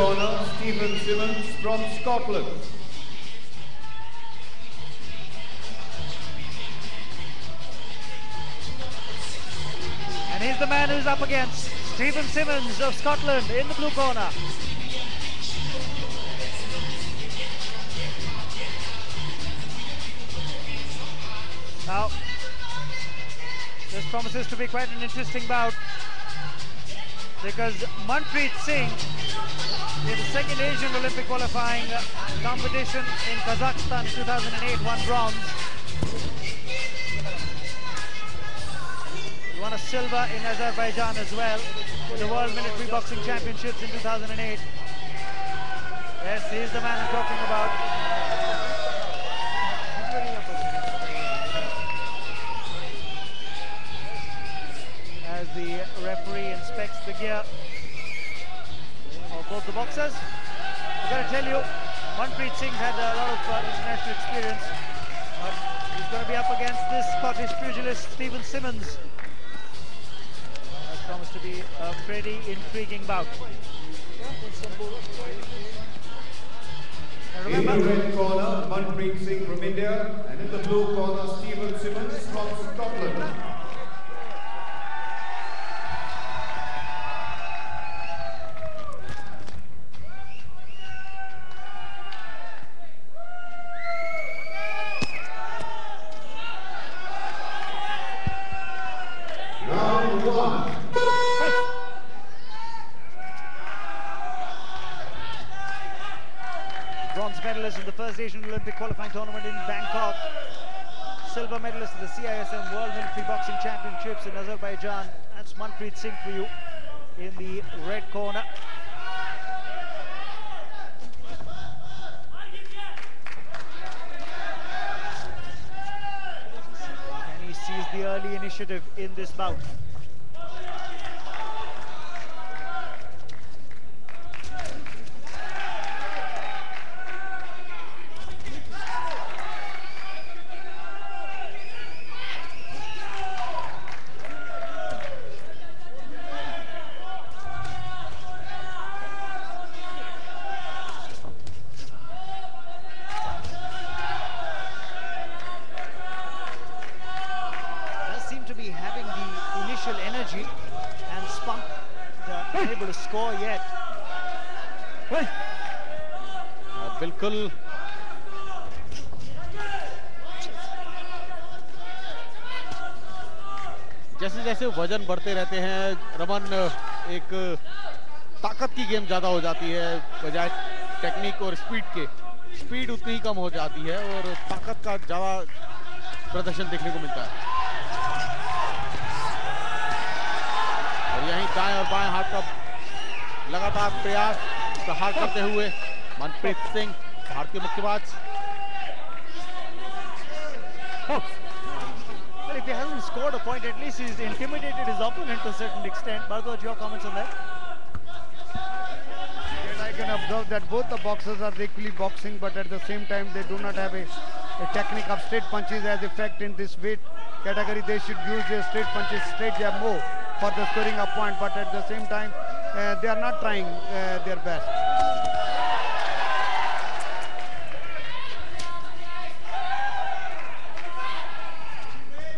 corner, Stephen Simmons from Scotland. And he's the man who's up against Stephen Simmons of Scotland in the blue corner. Now, this promises to be quite an interesting bout, because Manpreet Singh, in the second Asian Olympic qualifying competition in Kazakhstan in 2008, won bronze. He won a silver in Azerbaijan as well, in the World Military Boxing Championships in 2008. Yes, he is the man I'm talking about. As the referee inspects the gear of both the boxers, I've got to tell you, Manpreet Singh's had a lot of international experience, but he's going to be up against this Scottish pugilist, Stephen Simmons. That's promised to be a pretty intriguing bout. And remember, in the red corner, Manpreet Singh from India, and in the blue corner, Stephen Simmons from Scotland. Bronze medalist in the first Asian Olympic qualifying tournament in Bangkok. Silver medalist in the CISM World Military Boxing Championships in Azerbaijan. That's Manpreet Singh for you in the red corner. And he sees the early initiative in this bout. Energy and spunk, unable to score yet. बिल्कुल जैसे जैसे वजन बढ़ते रहते हैं रमन, एक ताकत की गेम ज्यादा हो जाती है बजाय टेक्निक और स्पीड के। स्पीड उतनी ही कम हो जाती है और ताकत का ज्यादा प्रदर्शन देखने को मिलता है। यहीं दाएं और बाएं हाथ का लगातार प्रयास प्रहार करते हुए मनप्रीत सिंह, भारतीय मुक्केबाज। Well, if he hasn't scored a point, at least he's intimidated his opponent to a certain extent. Bharadwaj, your comments on that? And I can observe that both the boxers are equally boxing, but at the same time they do not have a technique of straight punches as effect in this weight category. They should use their straight punches, straight jab more for the scoring a point, but at the same time they are not trying their best.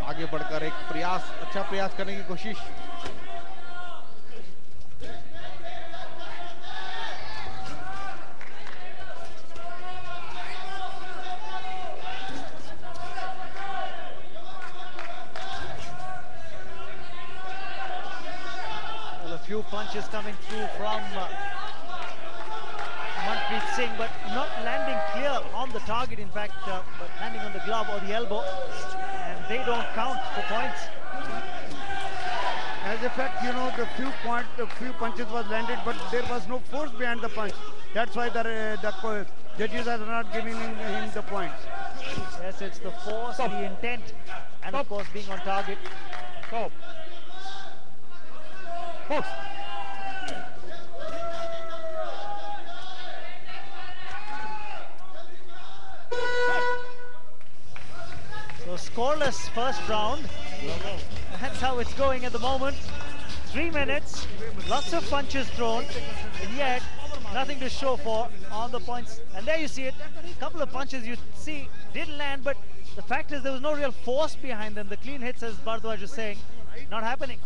आगे बढ़कर एक प्रयास, अच्छा प्रयास करने की कोशिश। Few punches coming through from Manpreet Singh, but not landing clear on the target, in fact, but landing on the glove or the elbow, and they don't count for points. As a fact, you know, the few punches was landed, but there was no force behind the punch. That's why the judges are not giving him the points. Yes, it's the force, the intent, and of course being on target. Stop. So scoreless first round. That's how it's going at the moment. 3 minutes, lots of punches thrown, and yet nothing to show for on the points. And there you see it. A couple of punches you see didn't land, but the fact is there was no real force behind them. The clean hits, as Bharadwaj is saying, not happening.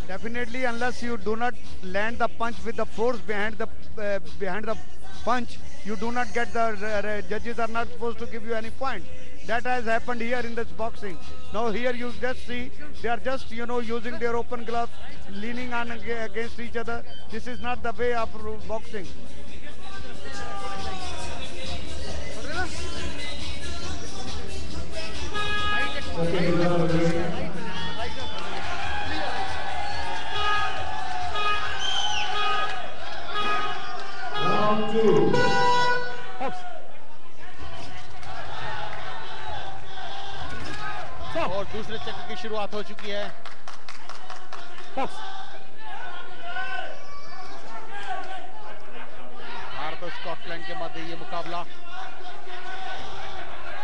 Definitely, unless you do not land the punch with the force behind the punch, you do not get the judges are not supposed to give you any point. That has happened here in this boxing. Now here you just see they are just using their open gloves, leaning on against each other. This is not the way of boxing. Round 2. और दूसरे चक्र की शुरुआत हो चुकी है। भारत और Scotland के मध्य ये मुकाबला,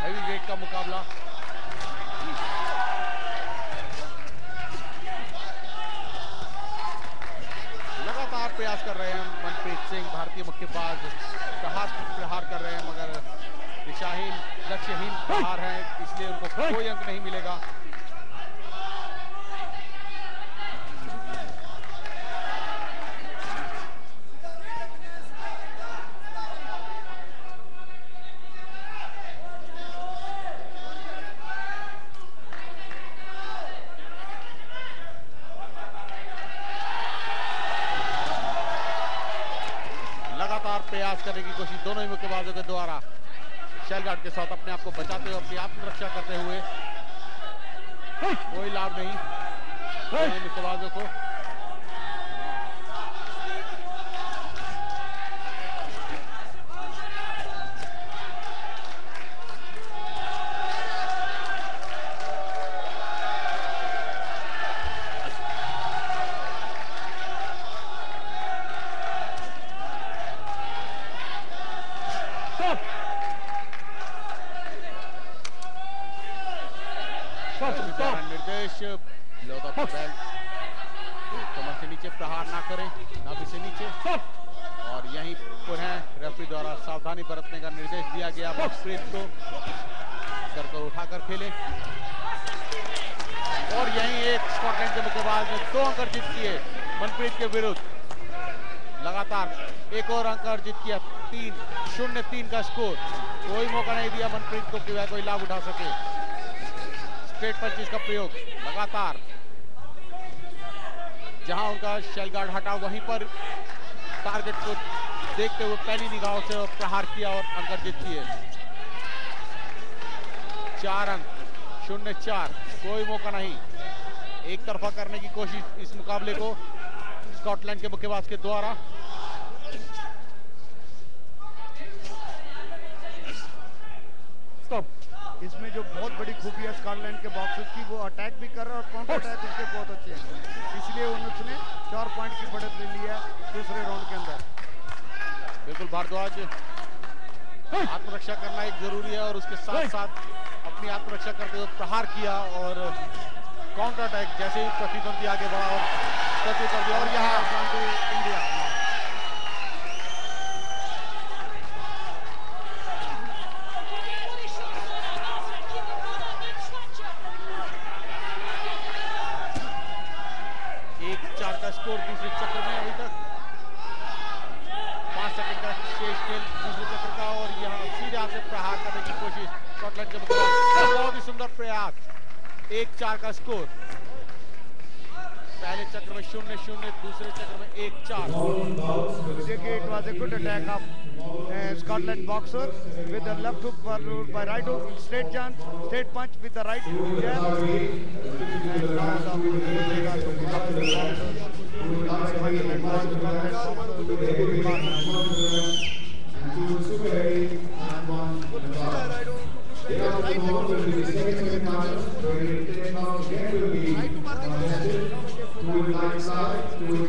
हेवीवेट का मुकाबला। लगातार प्रयास कर रहे हैं मनप्रीत सिंह, भारतीय मुक्केबाज प्रहार कर रहे हैं, मगर दिशाहीन, लक्ष्यहीन प्रहार है, इसलिए उनको कोई अंक नहीं मिलेगा। लगातार प्रयास करने की कोशिश दोनों ही मुक्केबाजों के द्वारा, शेलगार्ड के साथ अपने आप को बचाते हुए, अपनी आत्मरक्षा करते हुए। कोई लाभ नहीं दोनों मुक्केबाजों को। निर्देश कमर से नीचे प्रहार ना करें, नाभि से नीचे, और यहीं पुनः रेफरी द्वारा सावधानी बरतने का निर्देश दिया गया मनप्रीत को। सर को उठाकर खेले, और यहीं एक स्कॉटलैंड के मुक्केबाज ने 2 अंक अर्जित किए मनप्रीत के विरुद्ध। लगातार एक और अंक अर्जित किया, 3-0-3 का स्कोर। कोई मौका नहीं दिया मनप्रीत को कि वह कोई लाभ उठा सके। स्ट्रेट पंचेस का प्रयोग लगातार, जहां उनका शेलगार्ड हटा वहीं पर टारगेट को देखते हुए पहली निगाहों से प्रहार किया और अंक अर्जित किए। 4 अंक, 0-4, कोई मौका नहीं। एक तरफा करने की कोशिश इस मुकाबले को स्कॉटलैंड के मुक्केबाज के द्वारा। स्टॉप। इसमें जो बहुत बड़ी खूबी है स्कॉटलैंड के बॉक्सर्स की, वो अटैक भी कर रहे हैं और काउंटर अटैक उसके बहुत अच्छे हैं, इसलिए उन्होंने 4 पॉइंट की बढ़त ले ली है दूसरे राउंड के अंदर। बिल्कुल भारद्वाज, आत्मरक्षा करना एक जरूरी है, और उसके साथ साथ अपनी आत्मरक्षा करते हुए प्रहार किया और काउंटर अटैक जैसे ही प्रतिद्वंदी आगे बढ़ा और प्रति कर दिया। और यहाँ इंडिया स्कोर दूसरे चक्र में अभी तक 5 सेकंड का शेष खेल दूसरे चक्र का, और यहाँ सीधे हाथ से प्रहार करने की कोशिश स्कॉटलैंड के मुकाबले। बहुत ही सुंदर प्रयास, 1-4 का स्कोर। पहले चक्र में 0-0, दूसरे चक्र में 1-4। देखिए, it was a good attack of Scotland boxer with the left hook by right hook, straight punch with the right jab. Two in line side, two in